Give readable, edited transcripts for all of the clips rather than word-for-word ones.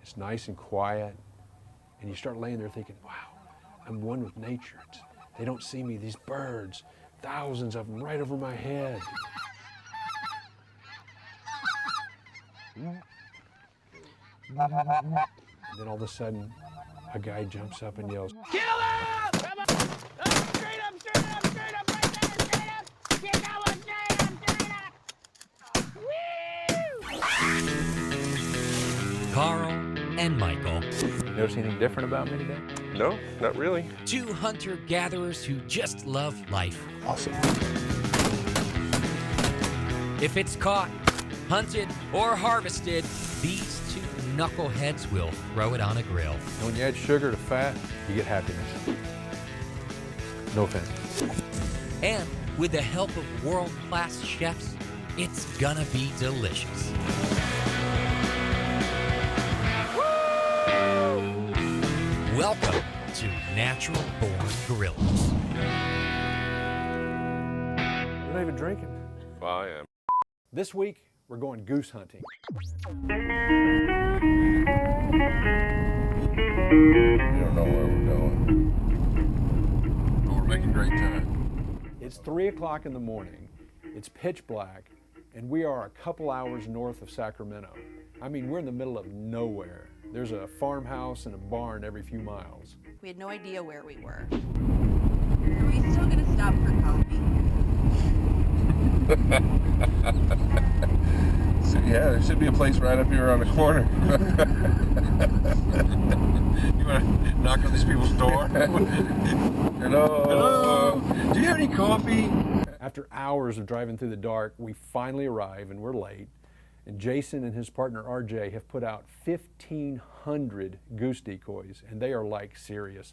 It's nice and quiet, and you start laying there thinking, wow, I'm one with nature. They don't see me, these birds, thousands of them right over my head. And then all of a sudden, a guy jumps up and yells, "Kill him! Come on! Oh, straight up, straight up, straight up, right there, straight up! Keep going, straight up, straight up! Woo! Karl and Michael. Notice anything different about me today? No, not really. Two hunter-gatherers who just love life. Awesome. If it's caught, hunted, or harvested, these two knuckleheads will throw it on a grill. And when you add sugar to fat, you get happiness. No offense. And with the help of world-class chefs, it's gonna be delicious. Welcome to Natural Born Gorillas. You're not even drinking. Well, I am. This week, we're going goose hunting. We don't know where we're going. But we're making great time. It's 3 o'clock in the morning, it's pitch black, and we are a couple hours north of Sacramento. I mean, we're in the middle of nowhere. There's a farmhouse and a barn every few miles. We had no idea where we were. Are we still going to stop for coffee? So, yeah, there should be a place right up here on the corner. You want to knock on these people's door? Hello. Hello. Do you have any coffee? After hours of driving through the dark, we finally arrive, and we're late. And Jason and his partner RJ have put out 1,500 goose decoys, and they are like serious.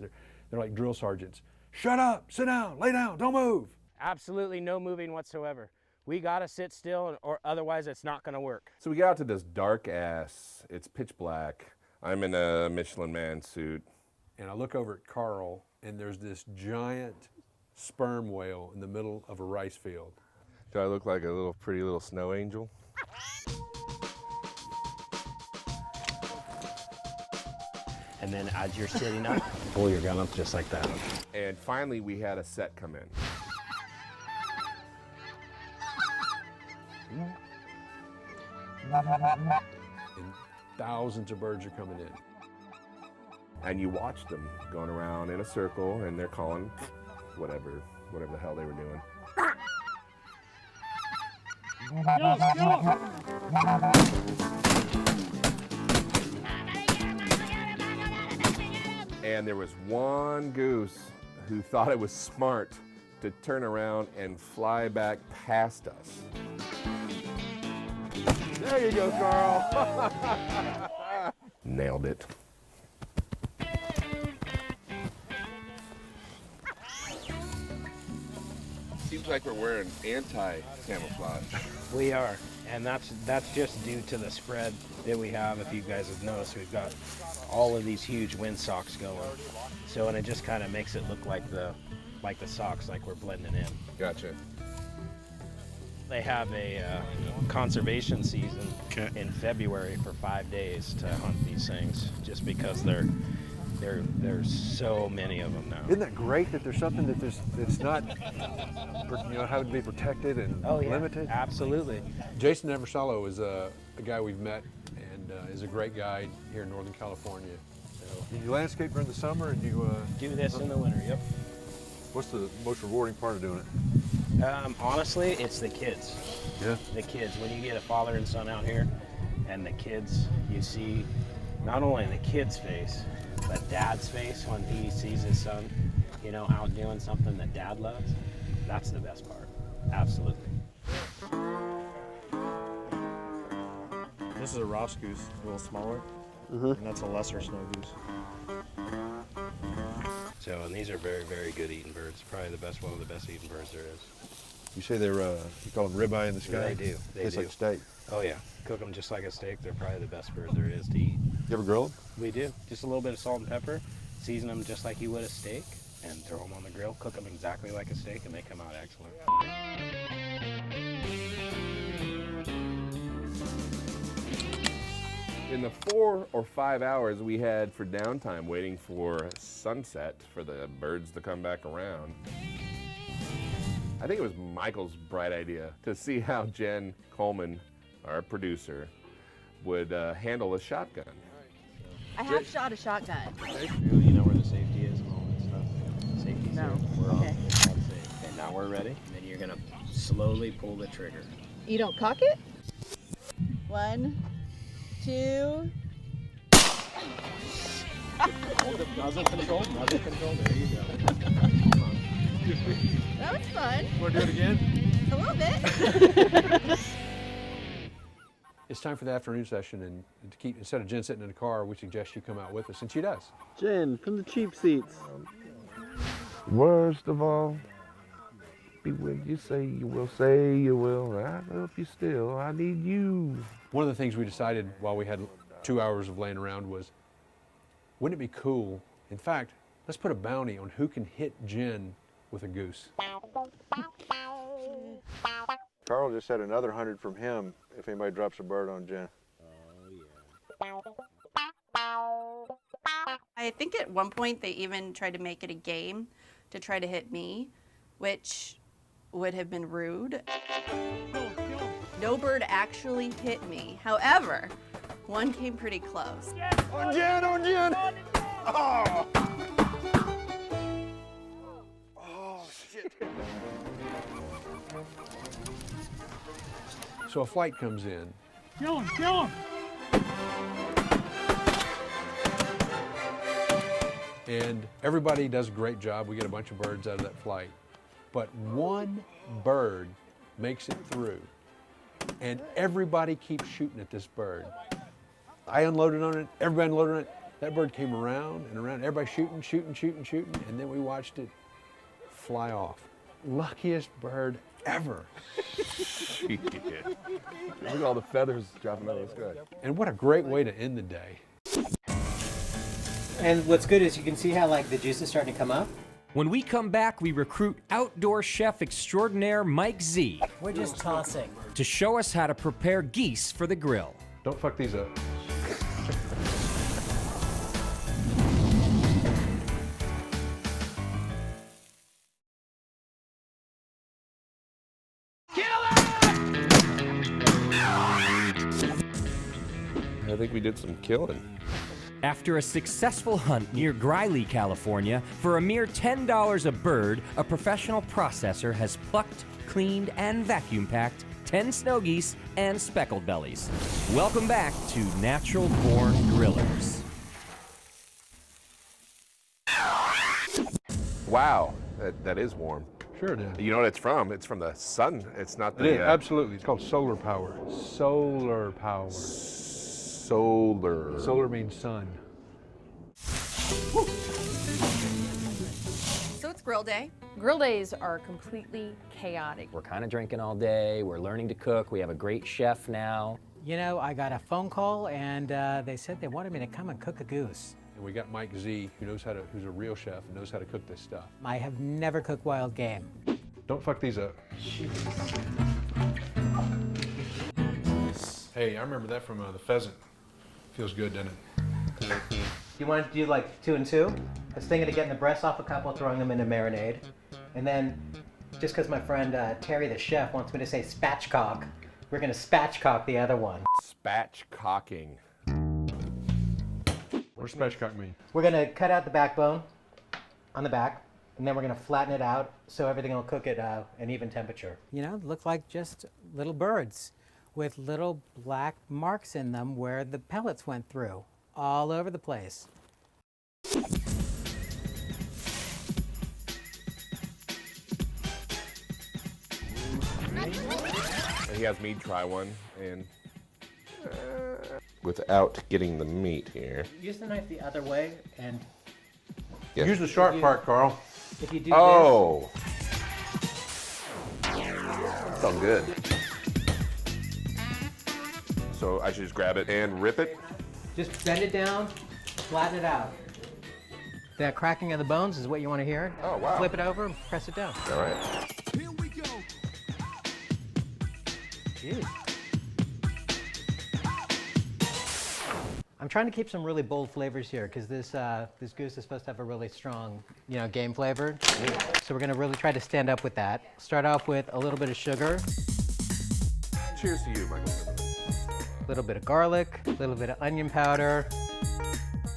They're like drill sergeants. Shut up, sit down, lay down, don't move. Absolutely no moving whatsoever. We gotta sit still, or otherwise it's not gonna work. So we got out to this dark ass. It's pitch black. I'm in a Michelin Man suit. And I look over at Karl, and there's this giant sperm whale in the middle of a rice field. Do I look like a pretty little snow angel? And then as you're sitting up, pull your gun up just like that. And finally, we had a set come in. And thousands of birds are coming in. And you watch them going around in a circle, and they're calling whatever the hell they were doing. And there was one goose who thought it was smart to turn around and fly back past us. There you go, Karl. Nailed it. Seems like we're wearing anti-camouflage. We are, and that's just due to the spread that we have. If you guys have noticed, we've got all of these huge windsocks going. So, and it just kind of makes it look like the socks, like we're blending in. Gotcha. They have a conservation season in February for 5 days to hunt these things, just because there's so many of them now. Isn't that great that there's something that's not, having to be protected and limited? Absolutely. Jason Eversalo is a guy we've met and is a great guide here in Northern California. So, you landscape during the summer and you Do this in the winter, yep. What's the most rewarding part of doing it? Honestly, it's the kids. Yeah. The kids. When you get a father and son out here, and the kids, you see not only the kid's face, but dad's face when he sees his son, out doing something that dad loves. That's the best part. Absolutely. This is a Ross goose, a little smaller, and that's a lesser snow goose. So, and these are very, very good eating birds. Probably one of the best eating birds there is. You say they're, you call them ribeye in the sky? They do. They Tastes do. like steak. Oh yeah, cook them just like a steak. They're probably the best bird there is to eat. You ever grill them? We do. Just a little bit of salt and pepper, season them just like you would a steak, and throw them on the grill. Cook them exactly like a steak, and they come out excellent. in the 4 or 5 hours we had for downtime waiting for sunset for the birds to come back around, I think it was Michael's bright idea to see how Jen Coleman, our producer, would handle a shotgun. I have shot a shotgun. You know where the safety is and all that stuff? Safety's No. here. We're all Okay. safe. Okay, now we're ready. And then you're gonna slowly pull the trigger. You don't cock it? 1, 2. Hold it, muzzle control, there you go. That was fun. Want to do it again? A little bit. It's time for the afternoon session, and to keep, instead of Jen sitting in the car, we suggest you come out with us, and she does. Jen, from the cheap seats. Worst of all, be what you say you will. I love you still. I need you. One of the things we decided while we had 2 hours of laying around was, wouldn't it be cool? In fact, let's put a bounty on who can hit Jen with a goose. Carl just had another 100 from him if anybody drops a bird on Jen. I think at one point they even tried to make it a game to try to hit me, which would have been rude. No bird actually hit me. However, one came pretty close. On Jen, on Jen! Oh! Oh, shit. So a flight comes in. Kill him! And everybody does a great job. We get a bunch of birds out of that flight. But one bird makes it through. And everybody keeps shooting at this bird. I unloaded on it, everybody unloaded on it. That bird came around and around, everybody shooting, and then we watched it fly off. Luckiest bird ever. Look at all the feathers dropping out of the sky. And what a great way to end the day. And what's good is you can see how like the juice is starting to come up. When we come back, we recruit outdoor chef extraordinaire Mike Z We're just tossing. to show us how to prepare geese for the grill. Don't fuck these up. I think we did some killing. After a successful hunt near Greeley, California, for a mere $10 a bird, a professional processor has plucked, cleaned, and vacuum packed 10 snow geese and speckled bellies. Welcome back to Natural Born Grillers. Wow, that is warm. Sure it is. You know what it's from? It's from the sun. It's not the... It is, absolutely. It's called solar power. Solar power. Solar. Solar means sun. So it's grill day. Grill days are completely chaotic. We're kind of drinking all day. We're learning to cook. We have a great chef now. You know, I got a phone call and they said they wanted me to come and cook a goose. And we got Mike Z, who's a real chef and knows how to cook this stuff. I have never cooked wild game. Don't fuck these up. Hey, I remember that from the pheasant. Feels good, doesn't it? You want to do like 2 and 2? I was thinking of getting the breasts off a couple, throwing them into marinade. And then, just because my friend Terry the chef wants me to say spatchcock, we're going to spatchcock the other one. Spatchcocking. What does spatchcock mean? We're going to cut out the backbone on the back, and then we're going to flatten it out so everything will cook at an even temperature. You know, look like just little birds with little black marks in them where the pellets went through, all over the place. He has me try one, and without getting the meat here. Use the knife the other way, and Yeah. Use the sharp part, Carl. if you do Oh! Felt good. So I should just grab it and rip it? this, just bend it down, flatten it out. That cracking of the bones is what you want to hear. Oh, wow. Flip it over and press it down. All right. Jeez. I'm trying to keep some really bold flavors here because this goose is supposed to have a really strong, game flavor. So we're gonna really try to stand up with that. Start off with a little bit of sugar. Cheers to you, Michael. A little bit of garlic, a little bit of onion powder.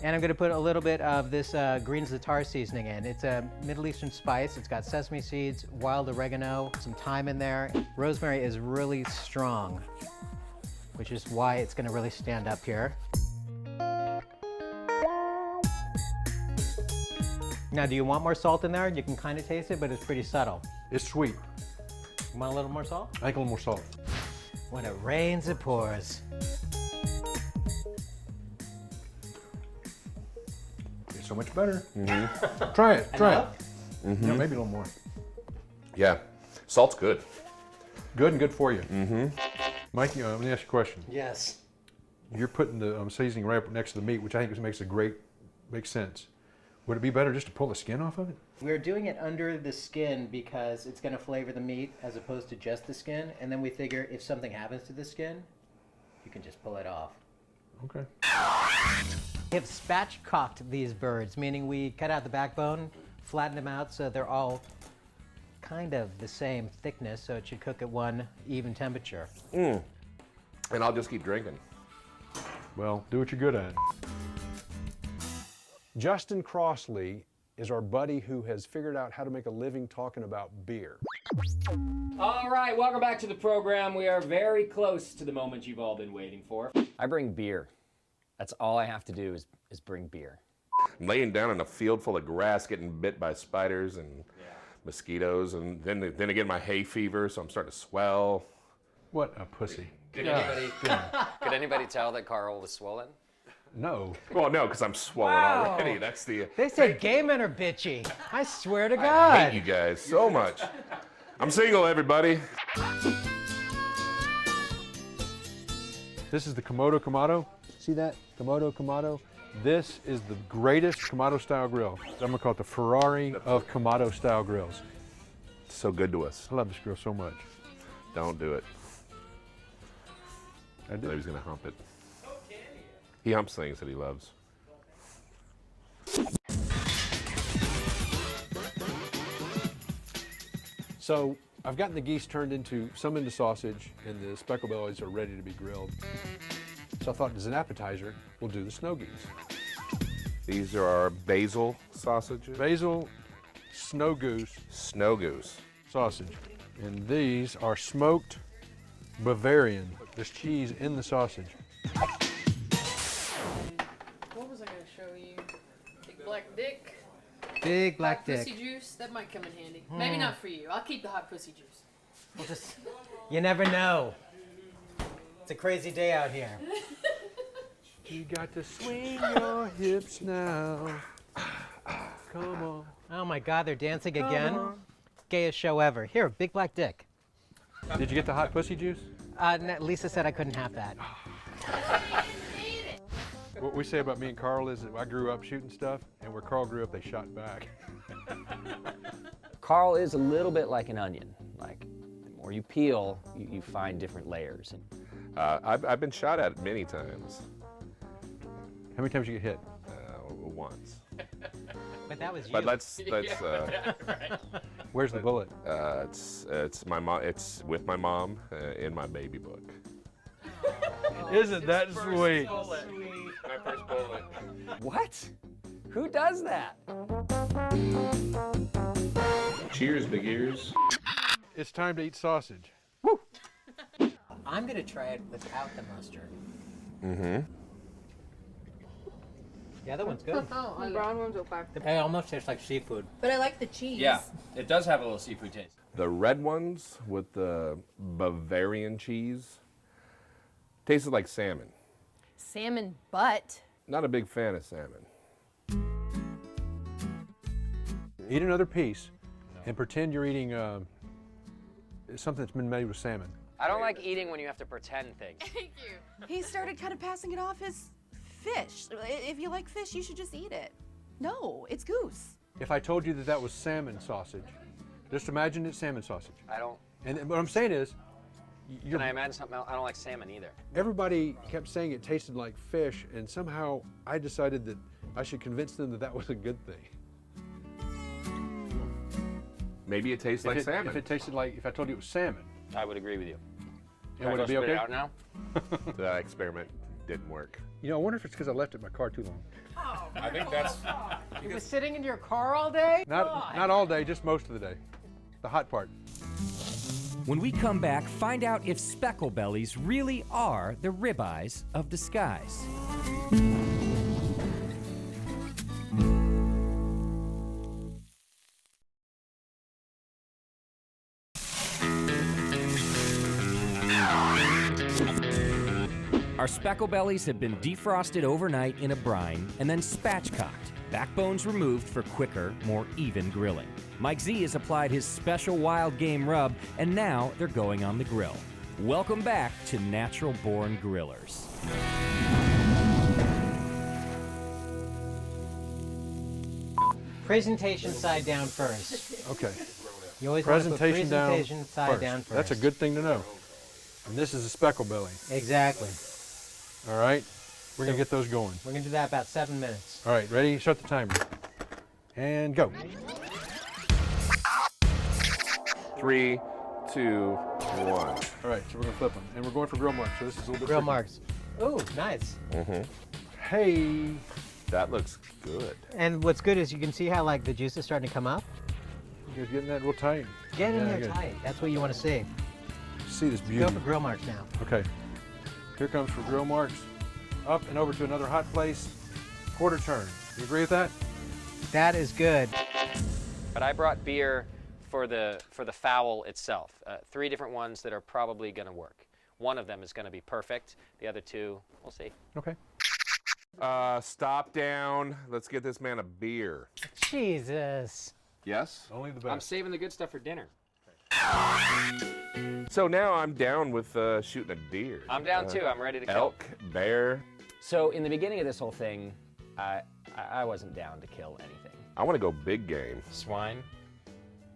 And I'm gonna put a little bit of this green za'atar seasoning in. It's a Middle Eastern spice. It's got sesame seeds, wild oregano, some thyme in there. Rosemary is really strong, which is why it's gonna really stand up here. Now, do you want more salt in there? You can kind of taste it, but it's pretty subtle. It's sweet. You want a little more salt? I think a little more salt. When it rains, it pours. It's so much better. Try it. Try it. Yeah, maybe a little more. Yeah, salt's good. Good and good for you. Mike, let me ask you a question. Yes. You're putting the seasoning right up next to the meat, which I think makes sense. Would it be better just to pull the skin off of it? We're doing it under the skin because it's going to flavor the meat as opposed to just the skin. And then we figure if something happens to the skin, you can just pull it off. Okay. We have spatchcocked these birds, meaning we cut out the backbone, flatten them out so they're all kind of the same thickness, so it should cook at one even temperature. And I'll just keep drinking. Well, do what you're good at. Justin Crossley is our buddy who has figured out how to make a living talking about beer. All right, welcome back to the program. We are very close to the moment you've all been waiting for. I bring beer. That's all I have to do is bring beer. I'm laying down in a field full of grass, getting bit by spiders and mosquitoes, and then again my hay fever, so I'm starting to swell. What a pussy. Could anybody tell that Karl was swollen? No. Well, no, because I'm swollen already. That's the. They say gay men are bitchy. I swear to I God. hate you guys so much. I'm single, everybody. This is the Kamado. See that? Kamado. This is the greatest Kamado style grill. I'm gonna call it the Ferrari of Kamado style grills. It's so good to us. I love this grill so much. Don't do it. I do. He's gonna hump it. He humps things that he loves. So I've gotten the geese turned into sausage, and the specklebellies are ready to be grilled. So I thought, as an appetizer, we'll do the snow geese. These are our basil sausages. Basil snow goose sausage. And these are smoked Bavarian. There's cheese in the sausage. What was I going to show you? Big black dick. Big black Hot dick. pussy juice. That might come in handy. Maybe not for you. I'll keep the hot pussy juice. You never know. It's a crazy day out here. You got to swing your hips now. Come on. Oh my God, they're dancing again. Gayest show ever. Here, big black dick. Did you get the hot pussy juice? Lisa said I couldn't have that. What we say about me and Karl is that I grew up shooting stuff, and where Karl grew up, they shot back. Karl is a little bit like an onion. Like, the more you peel, you find different layers. I've been shot at many times. How many times did you get hit? Once. But that was you. But let's. Where's the bullet? It's my mom. It's with my mom in my baby book. Isn't that sweet? My first bullet. What? Who does that? Cheers, big ears. It's time to eat sausage. I'm gonna try it without the mustard. Yeah, that one's good. The brown one's okay. It almost tastes like seafood. But I like the cheese. Yeah, it does have a little seafood taste. The red ones with the Bavarian cheese tasted like salmon. Salmon butt. Not a big fan of salmon. Eat another piece and pretend you're eating something that's been made with salmon. I don't like eating when you have to pretend things. Thank you. He started kind of passing it off as fish. If you like fish, you should just eat it. No, it's goose. If I told you that that was salmon sausage, just imagine it's salmon sausage. I don't. And what I'm saying is, Can I imagine something else? I don't like salmon either. Everybody kept saying it tasted like fish, and somehow I decided that I should convince them that that was a good thing. Maybe it tastes like salmon. If it tasted like, if I told you it was salmon. I would agree with you. And would it be spit okay? It out now? That experiment didn't work. You know, I wonder if it's because I left it in my car too long. I think that's. You were sitting in your car all day? Not all day, just most of the day. The hot part. When we come back, find out if specklebellies really are the ribeyes of disguise. Our specklebellies have been defrosted overnight in a brine and then spatchcocked, backbones removed for quicker, more even grilling. Mike Z has applied his special wild game rub, and now they're going on the grill. Welcome back to Natural Born Grillers. Presentation side down first. Okay. You always want to put Presentation presentation side first. down first. That's a good thing to know. And this is a specklebelly. Exactly. All right. We're going to get those going. We're going to do that about 7 minutes. All right, ready? Start the timer. And go. 3, 2, 1. All right, so we're going to flip them. And we're going for grill marks, so this is a little bit Grill tricky. marks. Ooh, nice. Hey. That looks good. And what's good is you can see how like the juice is starting to come up. You guys getting that real tight? Get in Yeah, there good. tight. That's what you want to see. See this beauty. Go for grill marks now. Okay. Here comes for grill marks. Up and over to another hot place. Quarter turn. You agree with that? That is good. But I brought beer for the fowl itself. 3 different ones that are probably going to work. One of them is going to be perfect. The other 2, we'll see. Okay. Stop down. Let's get this man a beer. Jesus. Yes? Only the I'm best. saving the good stuff for dinner. So now I'm down with shooting a deer. I'm down too. I'm ready to kill. Elk, bear. So in the beginning of this whole thing, I wasn't down to kill anything. I want to go big game. Swine.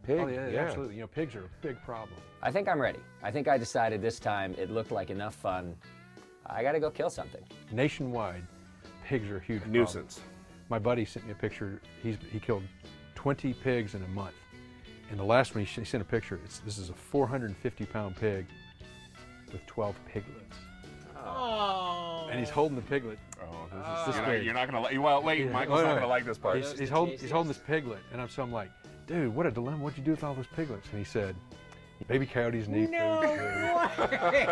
Pig. Oh, yeah, absolutely. You know, pigs are a big problem. I think I'm ready. I think I decided this time it looked like enough fun. I got to go kill something. Nationwide, pigs are a huge Nuisance. problem. My buddy sent me a picture. He killed 20 pigs in a month. And the last one, he sent a picture. This is a 450-pound pig with 12 piglets. Oh. And he's holding the piglet. Oh, this big. you're not gonna like. Well, wait, Michael's not gonna like this part. He's holding this piglet, and so I'm like, dude, what a dilemma! What'd you do with all those piglets? And he said, baby coyotes need food.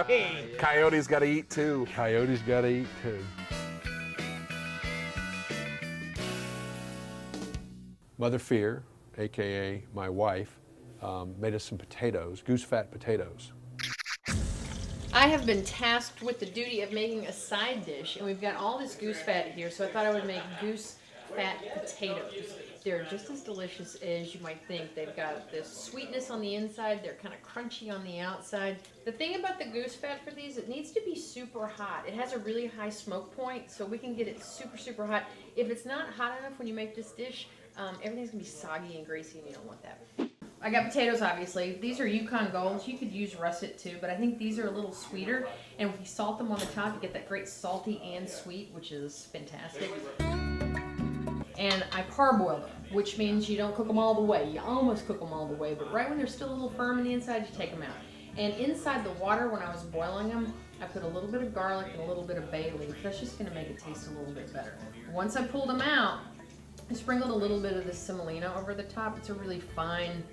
Way. Coyotes got to eat too. Coyotes gotta eat too. Mother Fear, aka my wife, made us some potatoes, goose fat potatoes. I have been tasked with the duty of making a side dish, and we've got all this goose fat here, so I thought I would make goose fat potatoes. They're just as delicious as you might think. They've got this sweetness on the inside, they're kind of crunchy on the outside. The thing about the goose fat for these, it needs to be super hot. It has a really high smoke point, so we can get it super, super hot. If it's not hot enough when you make this dish, everything's gonna be soggy and greasy, and you don't want that. I got potatoes, obviously. These are Yukon Golds. You could use russet too, but I think these are a little sweeter. And if you salt them on the top, you get that great salty and sweet, which is fantastic. And I parboil them, which means you don't cook them all the way. You almost cook them all the way, but right when they're still a little firm in the inside, you take them out. And inside the water, when I was boiling them, I put a little bit of garlic and a little bit of bay leaf. That's just gonna make it taste a little bit better. Once I pulled them out, I sprinkled a little bit of this semolina over the top. It's a really fine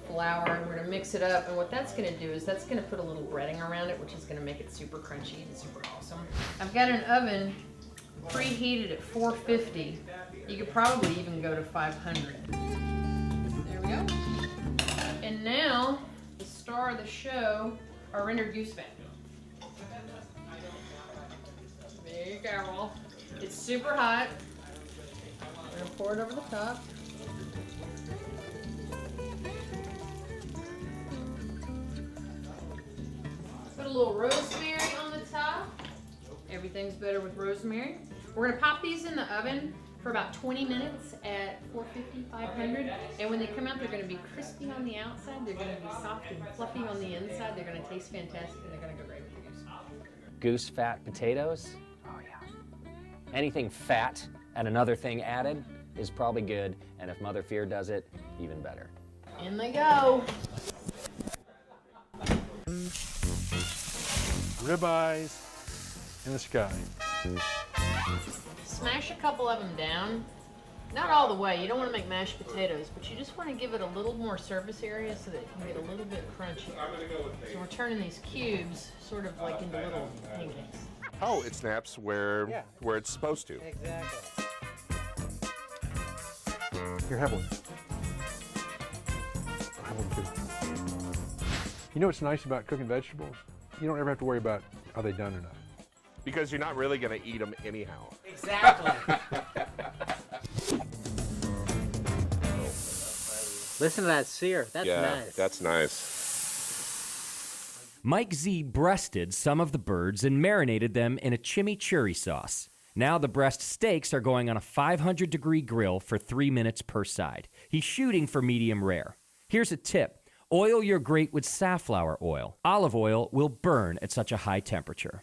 flour, and we're gonna mix it up. And what that's gonna do is that's gonna put a little breading around it, which is gonna make it super crunchy and super awesome. I've got an oven preheated at 450. You could probably even go to 500. There we go. And now, the star of the show, our rendered goose fat. There you go. It's super hot. We're gonna pour it over the top. Put a little rosemary on the top. Everything's better with rosemary. We're gonna pop these in the oven for about 20 minutes at 450, 500. And when they come out, they're going to be crispy on the outside. They're going to be soft and fluffy on the inside. They're going to taste fantastic, and they're going to go great with the goose. Goose fat potatoes? Oh yeah. Anything fat and another thing added is probably good, and if Mother Fear does it, even better. In they go. Ribeyes in the sky. Smash a couple of them down. Not all the way. You don't want to make mashed potatoes, but you just want to give it a little more surface area so that it can get a little bit crunchy. So we're turning these cubes sort of like into little pancakes. Oh, it snaps where it's supposed to. Exactly. Here, have one. Have one too. You know what's nice about cooking vegetables? You don't ever have to worry about are they done enough. Because you're not really going to eat them anyhow. Exactly. Listen to that sear. That's nice. That's nice. Mike Z breasted some of the birds and marinated them in a chimichurri sauce. Now the breast steaks are going on a 500-degree grill for 3 minutes per side. He's shooting for medium rare. Here's a tip. Oil your grate with safflower oil. Olive oil will burn at such a high temperature.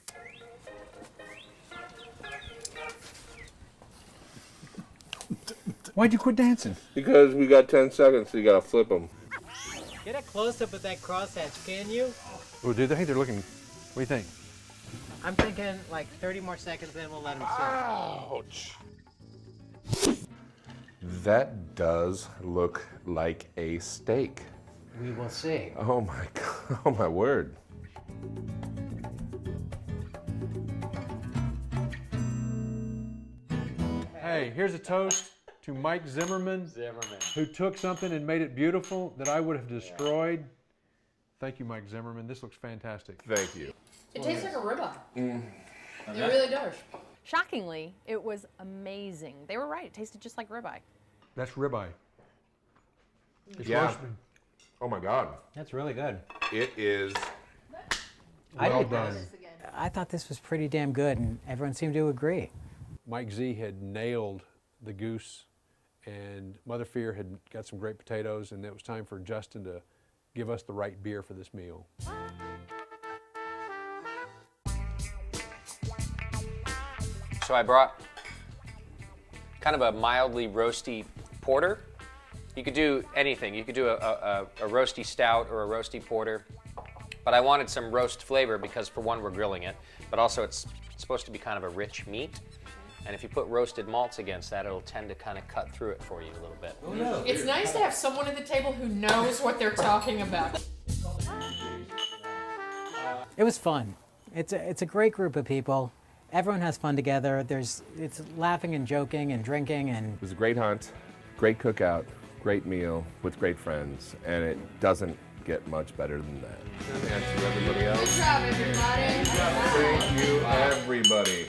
Why'd you quit dancing? Because we got 10 seconds, so you got to flip them. Get a close-up of that crosshatch, can you? Oh, dude, I think they're looking. What do you think? I'm thinking like 30 more seconds, then we'll let them sit. Ouch. That does look like a steak. We will see. Oh my God, oh my word. Hey, here's a toast to Mike Zimmerman, who took something and made it beautiful that I would have destroyed. Thank you, Mike Zimmerman. This looks fantastic. Thank you. It tastes like a ribeye. It really does. Shockingly, it was amazing. They were right. It tasted just like ribeye. That's ribeye. It's Yeah. roast beef. Oh my God. That's really good. It is. Well done. I thought this was pretty damn good, and everyone seemed to agree. Mike Z had nailed the goose, and Mother Fear had got some great potatoes, and it was time for Justin to give us the right beer for this meal. So I brought kind of a mildly roasty porter. You could do anything. You could do a roasty stout or a roasty porter. But I wanted some roast flavor because, for one, we're grilling it, but also it's supposed to be kind of a rich meat. And if you put roasted malts against that, it'll tend to kind of cut through it for you a little bit. Oh, no. It's nice to have someone at the table who knows what they're talking about. It was fun. It's a great group of people. Everyone has fun together. It's laughing and joking and drinking and. It was a great hunt, great cookout, great meal with great friends, and it doesn't get much better than that. And to everybody else. Good job, everybody. Thank you, everybody.